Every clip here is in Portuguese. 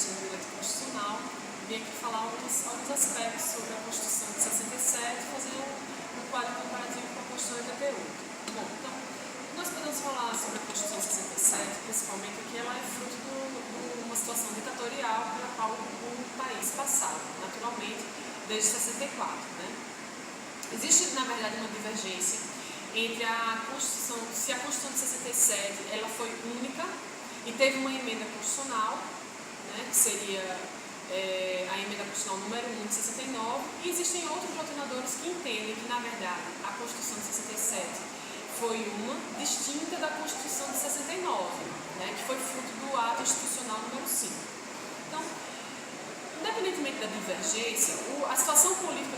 especialista no direito constitucional, vim aqui falar alguns aspectos sobre a Constituição de 67 e fazer um quadro comparativo com a Constituição de 88. Bom, então, nós podemos falar sobre a Constituição de 67, principalmente que ela é fruto de uma situação ditatorial pela qual o país passava, naturalmente, desde 64. Né? Existe, na verdade, uma divergência entre a Constituição, se a Constituição de 67 ela foi única e teve uma emenda constitucional, né, que seria a emenda constitucional número 1 de 69, e existem outros doutrinadores que entendem que, na verdade, a Constituição de 67 foi uma distinta da Constituição de 69, né, que foi fruto do ato institucional número 5. Então, independentemente da divergência, a situação política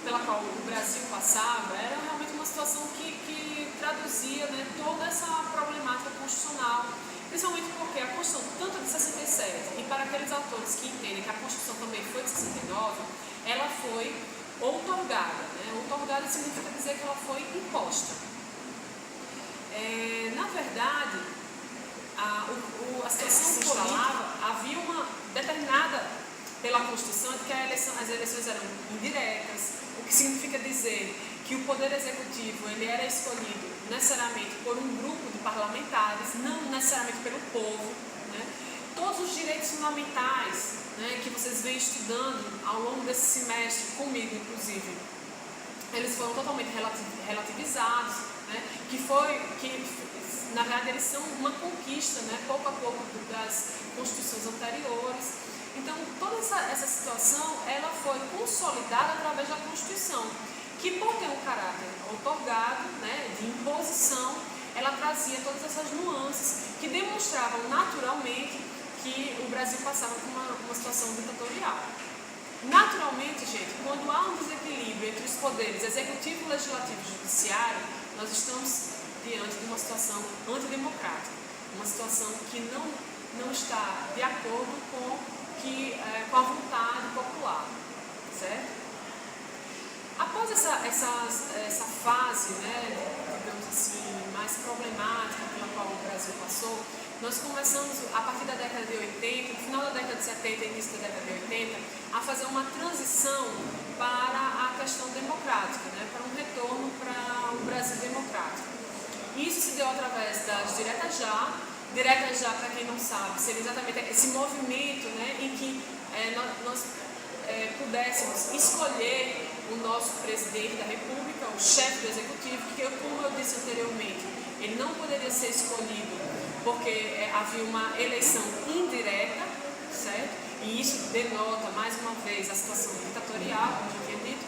pela qual o Brasil passava era realmente uma situação que traduzia, né, toda essa problemática constitucional, principalmente porque a Constituição, tanto de 67, e para aqueles autores que entendem que a Constituição também foi de 69, ela foi outorgada. Né? Outorgada significa dizer que ela foi imposta. Na verdade, a situação que se instalava, havia uma determinada pela Constituição de que as eleições eram indiretas, o que significa dizer que o Poder Executivo ele era escolhido necessariamente por um grupo de parlamentares, não necessariamente pelo povo. Né? Todos os direitos fundamentais, né, que vocês vêm estudando ao longo desse semestre, comigo inclusive, eles foram totalmente relativizados, né, que na verdade eles são uma conquista, né, pouco a pouco das constituições anteriores. Então, toda essa situação ela foi consolidada através da Constituição, que por ter um caráter outorgado, né, de imposição, ela trazia todas essas nuances que demonstravam naturalmente que o Brasil passava por uma situação ditatorial. Naturalmente, gente, quando há um desequilíbrio entre os poderes executivo, legislativo e judiciário, nós estamos diante de uma situação antidemocrática, uma situação que não está de acordo com a vontade popular, certo? Após essa fase, né, digamos assim, mais problemática pela qual o Brasil passou, nós começamos, a partir da década de 80, no final da década de 70 e início da década de 80, a fazer uma transição para a questão democrática, né, para um retorno para o Brasil democrático. Isso se deu através das diretas já. Diretas já, para quem não sabe, seria exatamente esse movimento, né, em que nós pudéssemos escolher o nosso presidente da República, o chefe do executivo, que, como eu disse anteriormente, ele não poderia ser escolhido porque havia uma eleição indireta, certo? E isso denota, mais uma vez, a situação ditatorial, como eu tinha dito.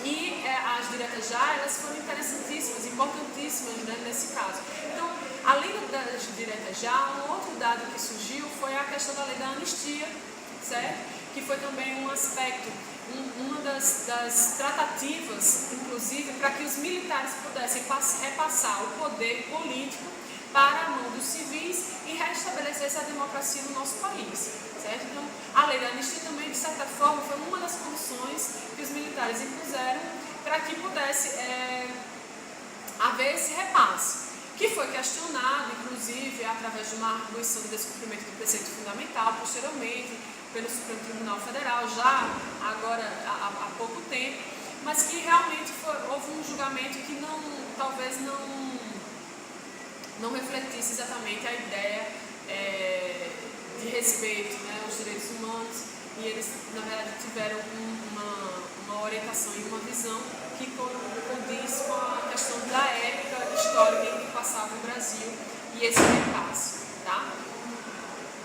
E as diretas já, elas foram interessantíssimas, importantíssimas, né, nesse caso. Então, além das diretas já, um outro dado que surgiu foi a questão da lei da anistia, certo? Que foi também um aspecto, uma das tratativas, inclusive, para que os militares pudessem repassar o poder político para a mão dos civis e restabelecer a democracia no nosso país, certo? Então, a lei da anistia também, de certa forma, foi uma das condições que os militares impuseram para que pudesse haver esse repasse, que foi questionado, inclusive, através de uma arguição de descumprimento do preceito fundamental, posteriormente, pelo Supremo Tribunal Federal, já agora há pouco tempo, mas que realmente houve um julgamento que talvez não refletisse exatamente a ideia de respeito, né, aos direitos humanos, e eles, na verdade, tiveram uma orientação e uma visão que condiz com a questão da época histórica em que passava o Brasil e esse repasse, tá?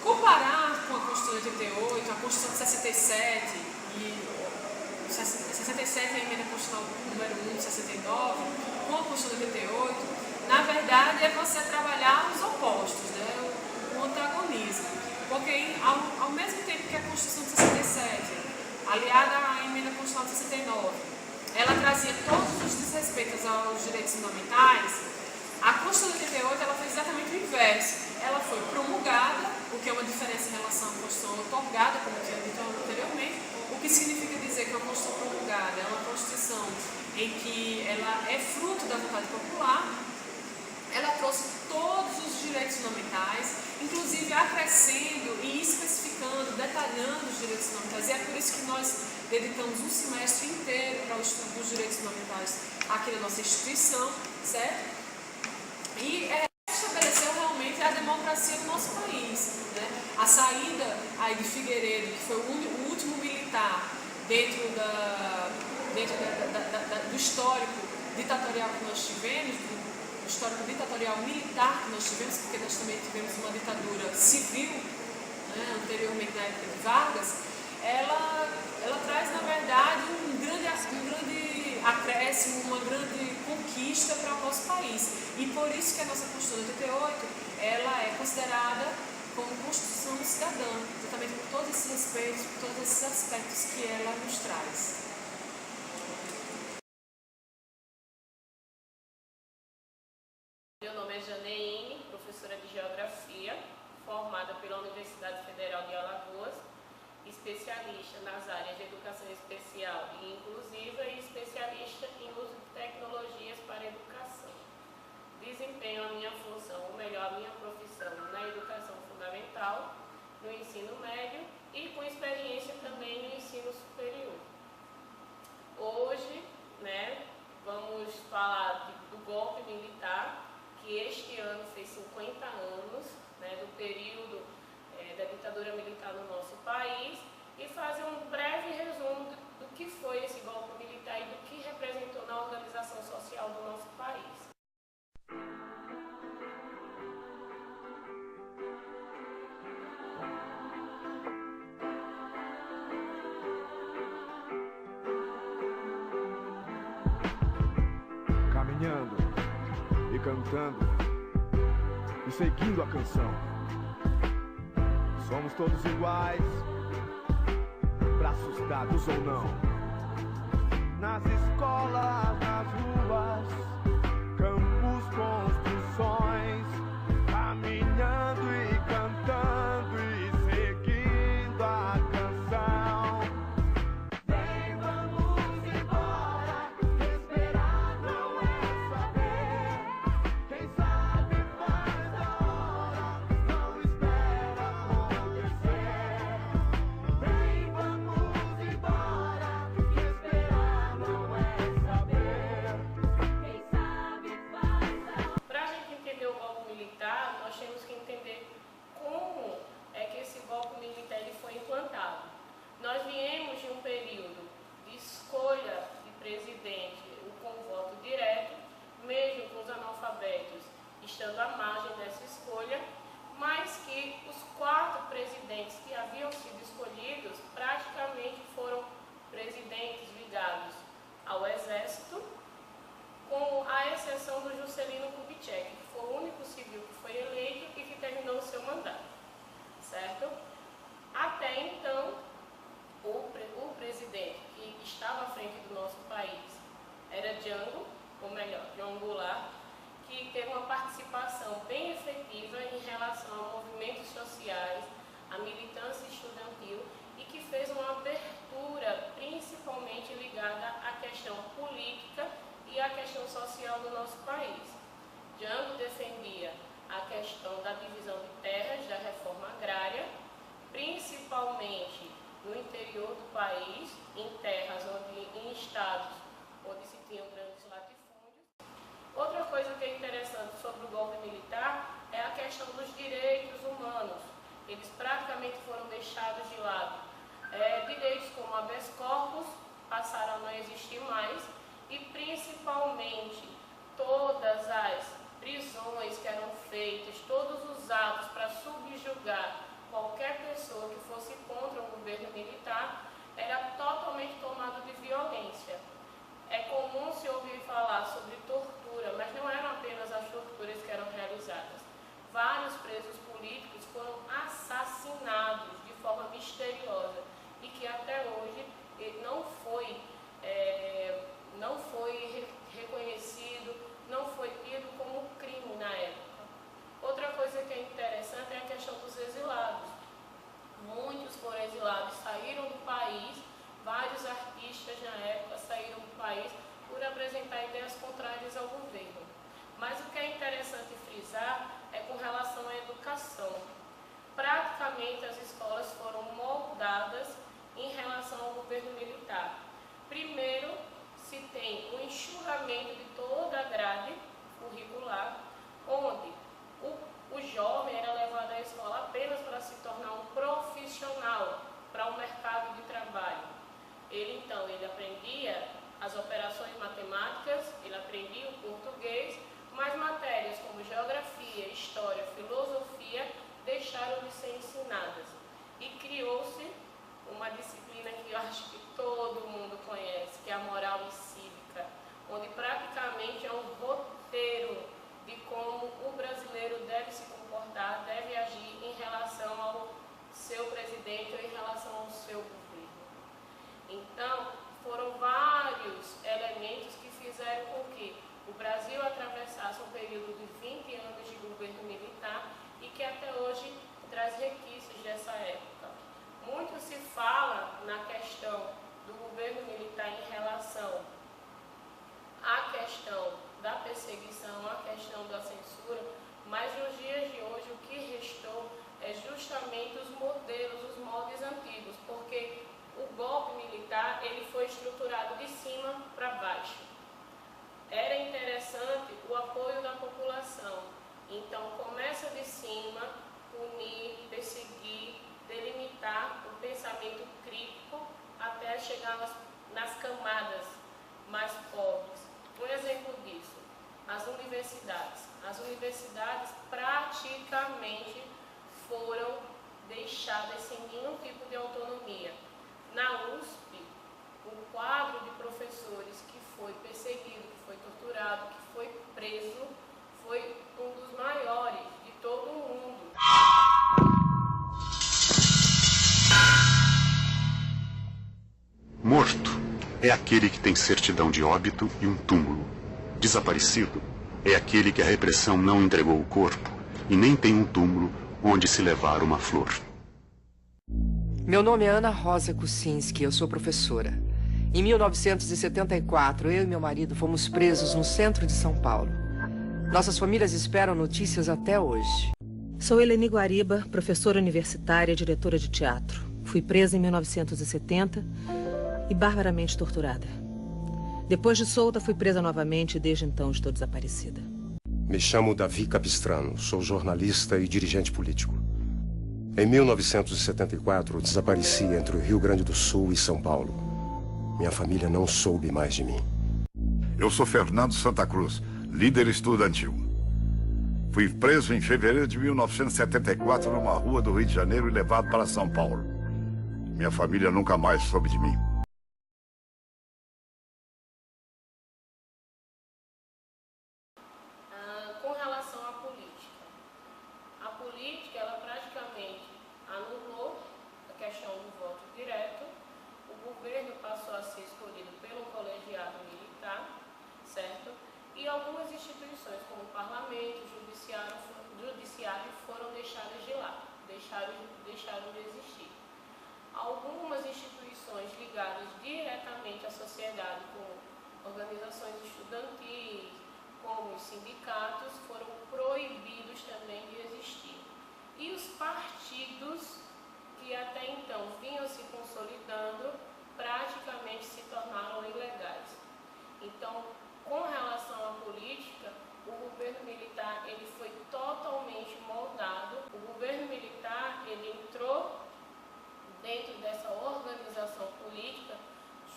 Comparar com a Constituição de 88, a Constituição de 67 e 67 é a emenda constitucional número 1 de 69, com a Constituição de 88, na verdade é você trabalhar os opostos, né, o antagonismo. Porque ao mesmo tempo que a Constituição de 67, aliada à emenda constitucional de 69, ela trazia todos os desrespeitos aos direitos fundamentais, a Constituição de 88 ela fez exatamente o inverso. Ela foi promulgada, o que é uma diferença em relação à Constituição outorgada, como eu tinha dito anteriormente, o que significa dizer que a Constituição promulgada é uma Constituição em que ela é fruto da vontade popular, ela trouxe todos os direitos fundamentais, inclusive acrescendo e especificando direitos fundamentais. E é por isso que nós dedicamos um semestre inteiro para o estudo dos direitos fundamentais aqui na nossa instituição, certo? E estabeleceu realmente a democracia no nosso país, né? A saída aí de Figueiredo, que foi o último militar dentro do histórico ditatorial que nós tivemos, do histórico ditatorial militar que nós tivemos, porque nós também tivemos uma ditadura civil, né, anteriormente na época de Vargas, ela traz, na verdade, um grande acréscimo, uma grande conquista para o nosso país. E por isso que a nossa Constituição de 88 ela é considerada como Constituição cidadã, exatamente por todos esses respeitos, por todos esses aspectos que ela nos traz. Meu nome é Janeine, professora de Geografia, formada pela Universidade Federal de Alagoas, especialista nas áreas de Educação Especial e Inclusiva e especialista em uso de tecnologias para a educação. Desempenho a minha função, ou melhor, a minha profissão na educação fundamental, no ensino médio e com experiência também no ensino superior. Hoje, vamos falar do golpe militar, que este ano fez 50 anos, do período da ditadura militar no nosso país, e fazer um breve resumo do que foi esse golpe militar e do que representou na organização social do nosso país. Caminhando e cantando e seguindo a canção. Somos todos iguais, braços dados ou não. Nas escolas, nas ruas, campos, construções, caminhando e cantando e seguindo a canção. Vem, vamos embora, esperar não é saber. Quem sabe faz a hora, não espera acontecer. Vem, vamos embora, esperar não é saber. Quem sabe faz a hora. Para a gente entender o golpe militar, nós temos que entender como é que esse golpe militar ele foi implantado. Nós viemos de um período de escolha de presidente com voto direto, mesmo com os analfabetos estando à margem dessa escolha, mas que os 4 presidentes que haviam sido escolhidos praticamente foram presidentes ligados ao Exército, com a exceção do Juscelino Kubitschek, que foi o único civil que foi eleito e que terminou o seu mandato, certo? Até então, o presidente que estava à frente do nosso país era Jango, ou melhor, João Goulart, que teve uma participação bem efetiva em relação a movimentos sociais, a militância estudantil e que fez uma abertura principalmente ligada à questão política e à questão social do nosso país. Jango defendia a questão da divisão de terras, da reforma agrária, principalmente no interior do país, em estados onde se tinham grandes latifúndios. Outra coisa que é interessante sobre o golpe militar é a questão dos direitos humanos. Eles praticamente foram deixados de lado. Direitos como habeas corpus passaram a não existir mais e principalmente todas as prisões que eram feitas, todos os atos para subjugar qualquer pessoa que fosse contra o governo militar, era totalmente tomado de violência. É comum se ouvir falar sobre tortura, mas não eram apenas as torturas que eram realizadas. Vários presos políticos foram assassinados de forma misteriosa e que até hoje não foi reconhecido, não foi tido como crime na época. Outra coisa que é interessante é a questão dos exilados. Muitos foram exilados, saíram do país, vários artistas na época saíram do país por apresentar ideias contrárias ao governo. Mas o que é interessante frisar é com relação à educação. Praticamente as escolas foram moldadas em relação ao governo militar. Primeiro, se tem o enxugamento de toda a grade curricular, onde o jovem era levado à escola apenas para se tornar um profissional para o mercado de trabalho. Ele aprendia as operações matemáticas, ele aprendia o português, mas matérias como geografia, história, filosofia deixaram de ser ensinadas. E criou-se uma disciplina que eu acho que todo mundo conhece, que é a moral e cívica, onde praticamente é um roteiro de como o brasileiro deve se comportar, deve agir em relação ao seu presidente ou em relação ao seu governo. Então, foram vários elementos que fizeram com que o Brasil atravessasse um período de 20 anos de governo militar e que até hoje traz resquícios dessa época. Muito se fala na questão do governo militar em relação à questão da perseguição, à questão da censura, mas nos dias de hoje o que restou é justamente os modelos, os moldes antigos, porque o golpe militar ele foi estruturado de cima para baixo. Era interessante o apoio da população, então começa de cima, punir, perseguir, delimitar o pensamento crítico até chegar nas camadas mais pobres. Um exemplo disso, as universidades. As universidades praticamente foram deixadas sem nenhum tipo de autonomia. Na USP, o quadro de professores que foi perseguido, que foi torturado, que foi preso, foi um dos maiores de todo o mundo. Morto é aquele que tem certidão de óbito e um túmulo. Desaparecido é aquele que a repressão não entregou o corpo e nem tem um túmulo onde se levar uma flor. Meu nome é Ana Rosa Kucinski, eu sou professora. Em 1974, eu e meu marido fomos presos no centro de São Paulo. Nossas famílias esperam notícias até hoje. Sou Eleni Guariba, professora universitária e diretora de teatro. Fui presa em 1970 e barbaramente torturada. Depois de solta, fui presa novamente e desde então estou desaparecida. Me chamo Davi Capistrano, sou jornalista e dirigente político. Em 1974, desapareci entre o Rio Grande do Sul e São Paulo. Minha família não soube mais de mim. Eu sou Fernando Santa Cruz, líder estudantil. Fui preso em fevereiro de 1974 numa rua do Rio de Janeiro e levado para São Paulo. Minha família nunca mais soube de mim. Com relação à política. A política, ela praticamente anulou a questão do voto direto. O governo passou a ser escolhido pelo colegiado militar, certo? E algumas instituições, como o parlamento, o judiciário foram deixadas de lado, deixaram de existir. Algumas instituições ligadas diretamente à sociedade, como organizações estudantis, como os sindicatos, foram proibidos também de existir. E os partidos, que até então vinham se consolidando, praticamente se tornaram ilegais. Então, com relação à política, o governo militar ele foi totalmente moldado. O governo militar ele entrou dentro dessa organização política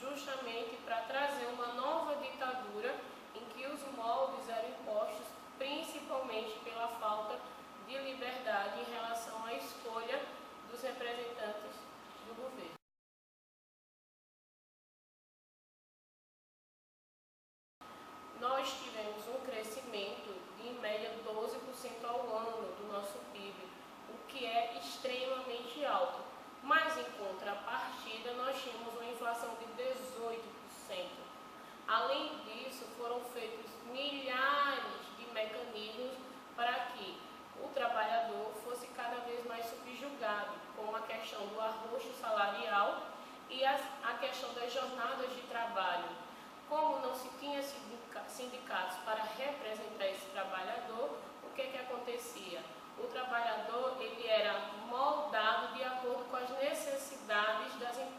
justamente para trazer uma nova ditadura em que os moldes eram impostos principalmente pela falta de liberdade em relação à escolha dos representantes do governo. Nós tivemos um crescimento de, em média, 12% ao ano do nosso PIB, o que é extremamente alto. Mas, em contrapartida, nós tínhamos uma inflação de 18%. Além disso, foram feitos milhares de mecanismos para que o trabalhador fosse cada vez mais subjugado, como a questão do arroxo salarial e a questão das jornadas de trabalho. Como não se tinha sindicatos para representar esse trabalhador, o que acontecia? O trabalhador ele era moldado de acordo com as necessidades das empresas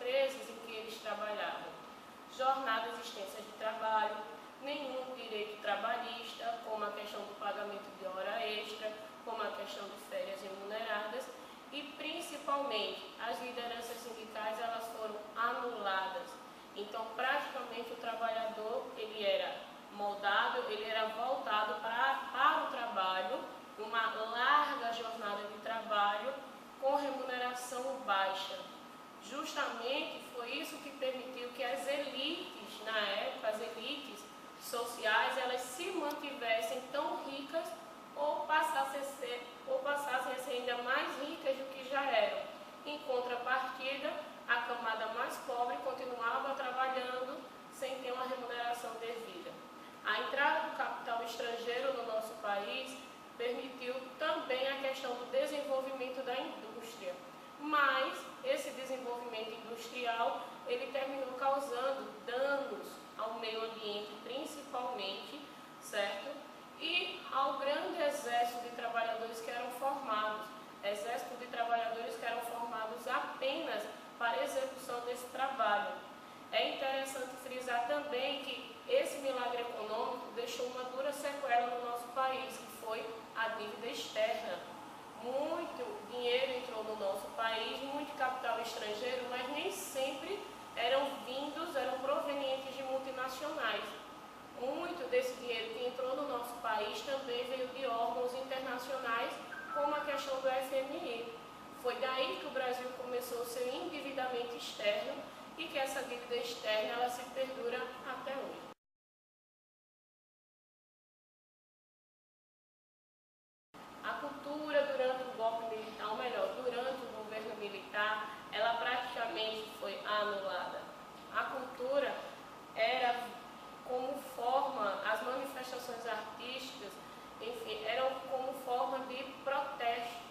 as lideranças sindicais elas foram anuladas. Então, praticamente, o trabalhador ele era moldado, ele era voltado para o trabalho, uma larga jornada de trabalho com remuneração baixa. Justamente foi isso que permitiu que as elites, na época, as elites sociais, elas se mantivessem tão ricas ou passassem a ser ainda mais ricas do que já eram. Em contrapartida, a camada mais pobre continuava trabalhando sem ter uma remuneração devida. A entrada do capital estrangeiro no nosso país permitiu também a questão do desenvolvimento da indústria, mas esse desenvolvimento industrial ele terminou causando danos ao meio ambiente principalmente, certo? E ao grande exército de trabalhadores que eram formados, exército de trabalhadores que eram formados apenas para a execução desse trabalho. É interessante frisar também que esse milagre econômico deixou uma dura sequela no nosso país, que foi a dívida externa. Muito dinheiro entrou no nosso país, muito capital estrangeiro, mas nem sempre eram provenientes de multinacionais. Muito desse dinheiro que entrou no nosso país também veio de órgãos internacionais, como a questão do FMI. Foi daí que o Brasil começou o seu endividamento externo e que essa dívida externa ela se perdura até hoje. A cultura durante o golpe militar, ou melhor, durante o governo militar, ela praticamente foi anulada. A cultura era como forma, as manifestações artísticas, enfim, eram como forma de protesto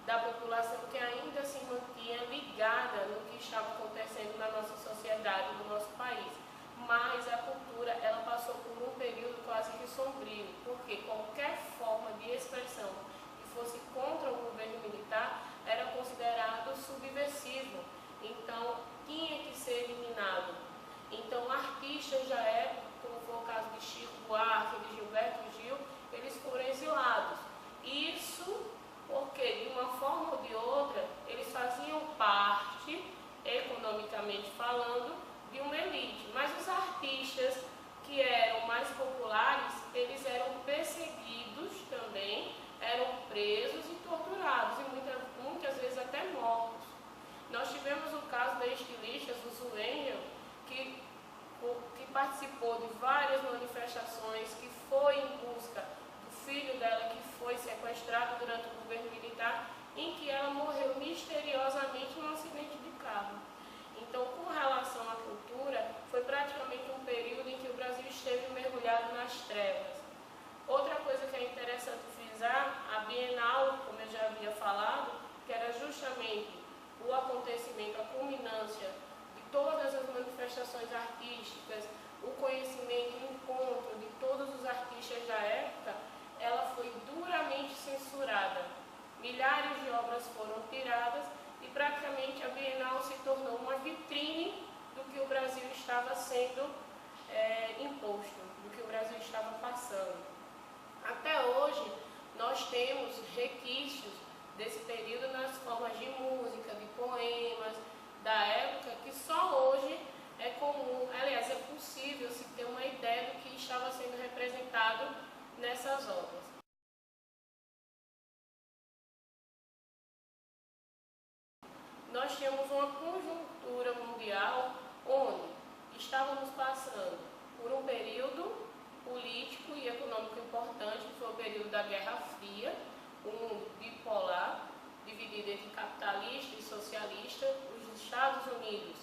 da população que ainda se mantinha ligada no que estava acontecendo na nossa sociedade, no nosso país. Mas a cultura, ela passou por um período quase que sombrio, porque qualquer forma de expressão que fosse contra o governo militar era considerado subversivo, então tinha que ser eliminado. Então artistas da época, como foi o caso de Chico Buarque, de Gilberto Gil, eles foram exilados. Isso porque, de uma forma ou de outra, eles faziam parte, economicamente falando, de uma elite. Mas os artistas que eram mais populares, eles eram perseguidos também, eram presos e torturados, e muitas vezes até mortos. Nós tivemos o caso da estilista Zuzu Engel, que participou de várias manifestações, que foi em busca do filho dela, que foi sequestrado durante o governo militar, em que ela morreu misteriosamente num acidente de carro. Então, com relação à cultura, foi praticamente um período em que o Brasil esteve mergulhado nas trevas. Outra coisa que é interessante frisar, a Bienal, como eu já havia falado, que era justamente o acontecimento, a culminância de todas as manifestações artísticas, o conhecimento e o encontro de todos os artistas da época, ela foi duramente censurada. Milhares de obras foram tiradas e praticamente a Bienal se tornou uma vitrine do que o Brasil estava sendo imposto, do que o Brasil estava passando. Até hoje, nós temos requisitos desse período nas formas de música, de poemas, da época, que só hoje é comum, aliás, é possível se ter uma ideia do que estava sendo representado nessas obras. Nós tínhamos uma conjuntura mundial onde estávamos passando por um período político e econômico importante, que foi o período da Guerra Fria, um mundo bipolar, dividido entre capitalista e socialista, os Estados Unidos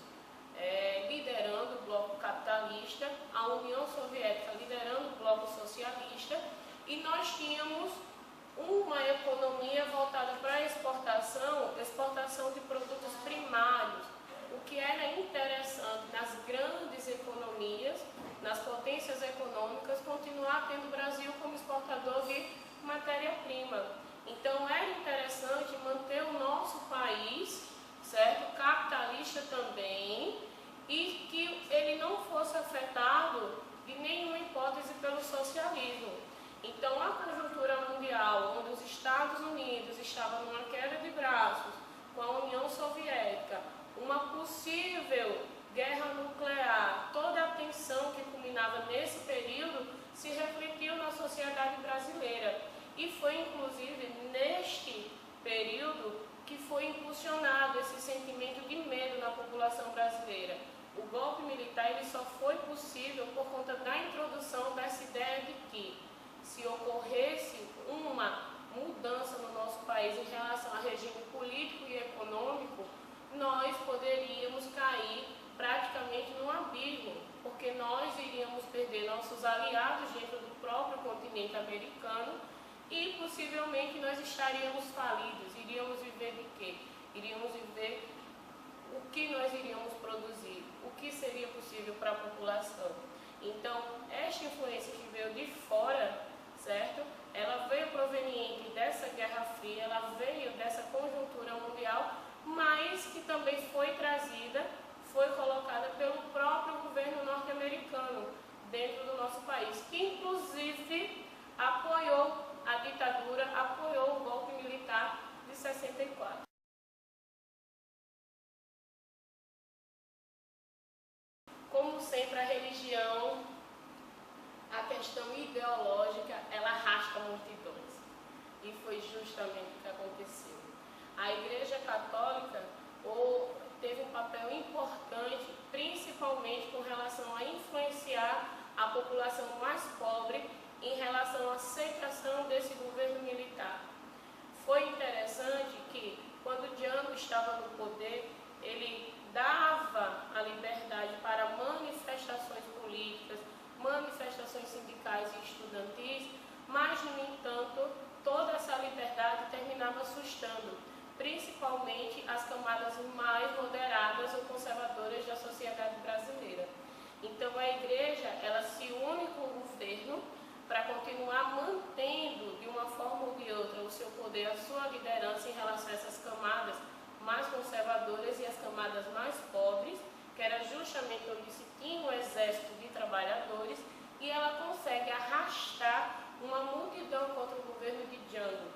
liderando o bloco capitalista, a União Soviética liderando o bloco socialista, e nós tínhamos uma economia voltada para a exportação de produtos primários, o que era interessante nas grandes economias, nas potências econômicas, continuar tendo o Brasil como exportador de matéria-prima. Então era interessante manter o nosso país, certo, capitalista também, e que ele não fosse afetado de nenhuma hipótese pelo socialismo. Então, a conjuntura mundial, onde os Estados Unidos estavam numa queda de braços com a União Soviética, uma possível guerra nuclear, toda a tensão que culminava nesse período se refletiu na sociedade brasileira. E foi inclusive neste período que foi impulsionado esse sentimento de medo na população brasileira. O golpe militar ele só foi possível por conta da introdução dessa ideia de que, se ocorresse uma mudança no nosso país em relação ao regime político e econômico, nós poderíamos cair praticamente num abismo, porque nós iríamos perder nossos aliados dentro do próprio continente americano e possivelmente nós estaríamos falidos. Iríamos viver de quê? Iríamos viver o que nós iríamos produzir, o que seria possível para a população. Então, esta influência que veio de fora, certo? Ela veio proveniente dessa Guerra Fria, ela veio dessa conjuntura mundial, mas que também foi trazida, foi colocada pelo próprio governo norte-americano dentro do nosso país, que inclusive apoiou a ditadura, apoiou o golpe militar de 64. Como sempre, a religião, a questão ideológica, ela arrasta multidões. E foi justamente o que aconteceu. A Igreja Católica teve um papel importante, principalmente com relação a influenciar a população mais pobre em relação à aceitação desse governo militar. Foi interessante que, quando Django estava no poder, ele dava a liberdade para manifestações políticas, manifestações sindicais e estudantis, mas, no entanto, toda essa liberdade terminava assustando, principalmente as camadas mais moderadas ou conservadoras da sociedade brasileira. Então, a Igreja, ela se une com o governo para continuar mantendo, de uma forma ou de outra, o seu poder, a sua liderança em relação a essas camadas mais conservadoras e as camadas mais pobres, que era justamente onde se tinha um exército de trabalhadores, e ela consegue arrastar uma multidão contra o governo de Django.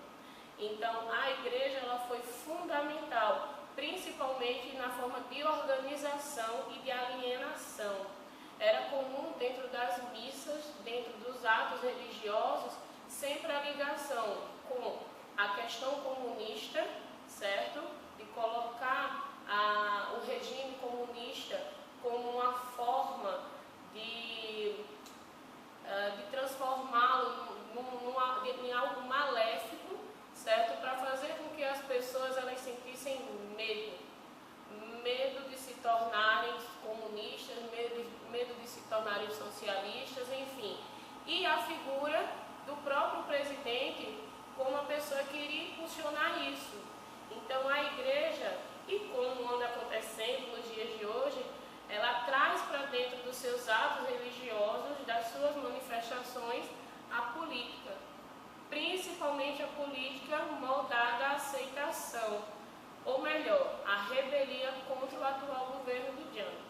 Então, a Igreja ela foi fundamental, principalmente na forma de organização e de alienação. Era comum dentro das missas, dentro dos atos religiosos, sempre a ligação com a questão comunista, certo? De colocar o regime comunista como uma forma de transformá-lo em algo maléfico, certo? Para fazer com que as pessoas elas sentissem medo de se tornarem comunistas, medo de se tornarem socialistas, enfim. E a figura do próprio presidente como uma pessoa que iria impulsionar isso. Então a Igreja, e como anda acontecendo nos dias de hoje, ela traz para dentro dos seus atos religiosos, das suas manifestações, a política. Principalmente a política moldada à aceitação, ou melhor, a rebelião contra o atual governo de Django.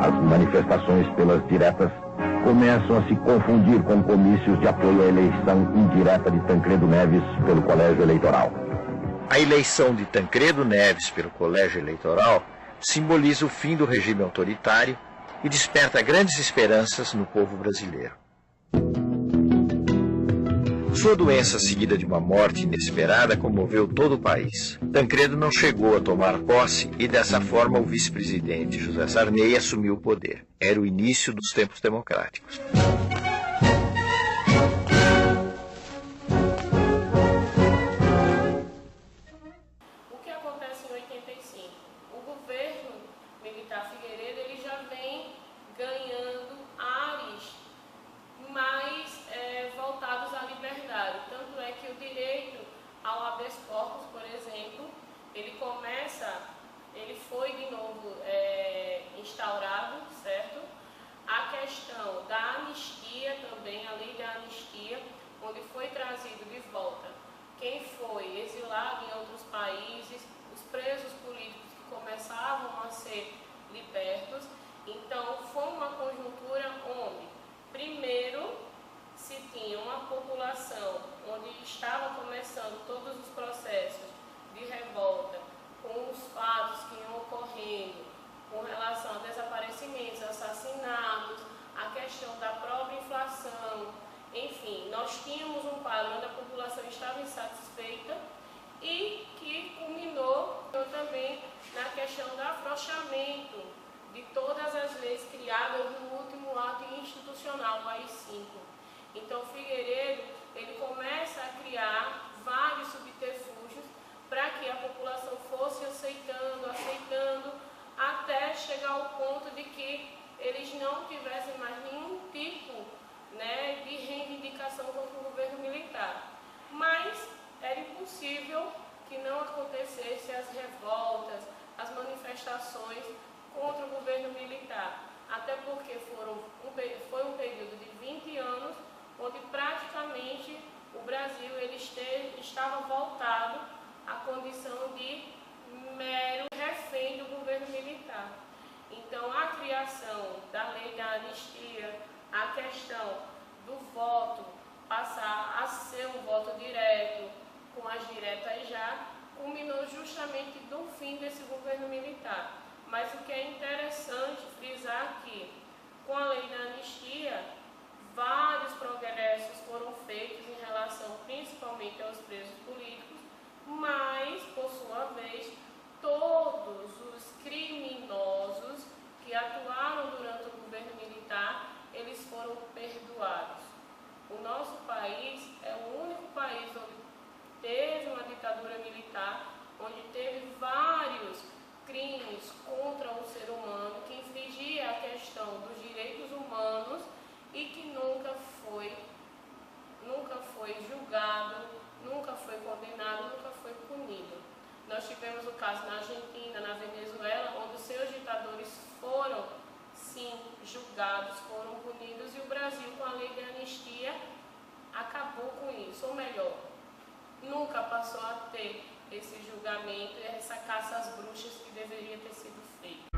As manifestações pelas diretas começam a se confundir com comícios de apoio à eleição indireta de Tancredo Neves pelo Colégio Eleitoral. A eleição de Tancredo Neves pelo Colégio Eleitoral simboliza o fim do regime autoritário e desperta grandes esperanças no povo brasileiro. Sua doença, seguida de uma morte inesperada, comoveu todo o país. Tancredo não chegou a tomar posse e, dessa forma, o vice-presidente José Sarney assumiu o poder. Era o início dos tempos democráticos. O que acontece em 85? O governo militar Figueiredo ele já vem ganhando ares mais voltados à liberdade. Tanto é que o direito ao habeas corpus, por exemplo, ele foi de novo instaurado, certo? A questão da anistia também, a lei da anistia, onde foi trazido de volta quem foi exilado em outros países, os presos políticos que começavam a ser libertos. Então, foi uma conjuntura onde, primeiro, se se tinha uma população onde estava começando todos os processos de revolta, com os fatos que iam ocorrendo com relação a desaparecimentos, assassinatos, a questão da própria inflação, enfim, nós tínhamos um quadro onde a população estava insatisfeita e que culminou também na questão do afrouxamento de todas as leis criadas no último ato institucional, o AI-5. Então, Figueiredo, ele começa a criar vários subterfúgios para que a população fosse aceitando, até chegar ao ponto de que eles não tivessem mais nenhum tipo, né, de reivindicação contra o governo militar. Mas era impossível que não acontecessem as revoltas, as manifestações contra o governo militar, até porque foi um período de 20 anos onde praticamente o Brasil estava voltado à condição de mero refém do governo militar. Então, a criação da lei da anistia, a questão do voto passar a ser um voto direto, com as diretas já, culminou justamente do fim desse governo militar. Mas o que é interessante frisar aqui, com a lei da anistia, vários progressos foram feitos em relação principalmente aos presos políticos, mas, por sua vez, todos os criminosos que atuaram durante o governo militar, eles foram perdoados. O nosso país é o único país onde teve uma ditadura militar, onde teve vários crimes contra o ser humano, que infringia a questão dos direitos humanos e que nunca foi julgado, nunca foi condenado, nunca foi punido. Nós tivemos o caso na Argentina, na Venezuela, onde os seus ditadores foram, sim, julgados, foram punidos, e o Brasil, com a lei de anistia, acabou com isso, ou melhor, nunca passou a ter esse julgamento e essa caça às bruxas que deveria ter sido feita.